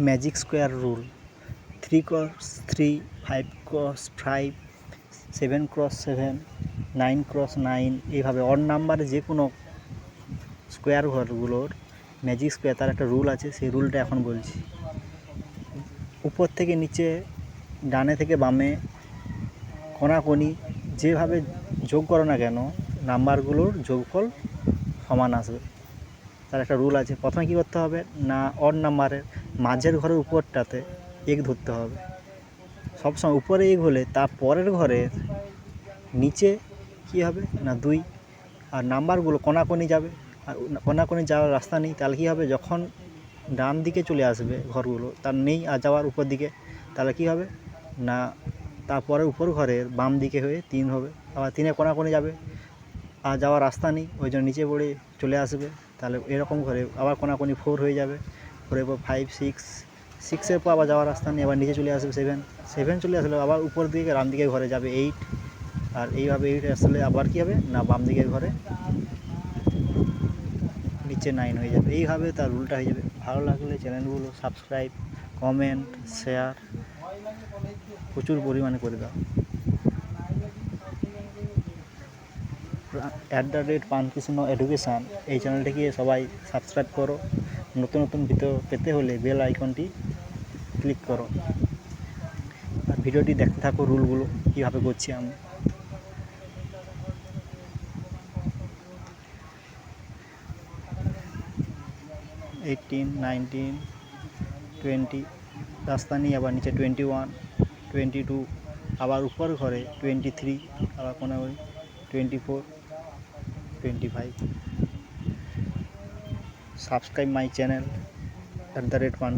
Magic square rule 3x3, 5x5, 7x7, 9x9 এইভাবে odd নাম্বারে যে কোনো স্কোয়ার ঘরগুলোর ম্যাজিক স্কোয়ার তার একটা রুল আছে। সেই রুলটা এখন বলছি। উপর থেকে নিচে, ডানে থেকে বামে, কোণাকোণি যেভাবে যোগ করো না কেন নাম্বারগুলোর যোগফল সমান আসবে। তার একটা রুল আছে। প্রথমে কী করতে হবে না, অড নাম্বারের মাঝের ঘরের উপরটাতে এক ধরতে হবে। সবসময় উপরে এক হলে তার পরের ঘরের নিচে কী হবে না 2, আর নাম্বারগুলো কোণাকোণি যাবে। আর কোণাকোণি যাওয়ার রাস্তা নেই, তাহলে কী হবে যখন ডান দিকে চলে আসবে ঘরগুলো তার নেই আর যাওয়ার উপর দিকে, তাহলে কী হবে না তারপরে উপর ঘরের বাম দিকে হয়ে 3 হবে। আবার 3-এ কোণাকোণি যাবে আর যাওয়ার রাস্তা নেই, ওই জন্য নিচে পড়ে চলে আসবে। তাহলে এরকম করে আবার কোণাকোণি 4 হয়ে যাবে, 4-এর পর 5, 6-এর পর আবার যাওয়ার রাস্তা নেই, আবার নিচে চলে আসবে 7 চলে আসলে আবার উপর দিকে ডান দিকের ঘরে যাবে 8, আর এইভাবে 8 আসলে আবার কী হবে না বাম দিকের ঘরে নিচে 9 হয়ে যাবে। এইভাবে তার রুলটা হয়ে যাবে। ভালো লাগলে চ্যানেলগুলো সাবস্ক্রাইব, কমেন্ট, শেয়ার প্রচুর পরিমাণে করে দাও। @পানকৃষ্ণ এডুকেশান এই চ্যানেলটিকে সবাই সাবস্ক্রাইব করো। নতুন নতুন ভিডিও পেতে হলে বেল আইকনটি ক্লিক করো, আর ভিডিওটি দেখতে থাকো রুলগুলো কীভাবে করছি আমি। এইটিন, 19, 20 রাস্তা নিয়ে আবার নিচে 21, 22, আবার উপর ঘরে 23, আবার কোনো 24, 25। Subscribe my channel @পানকৃষ্ণ।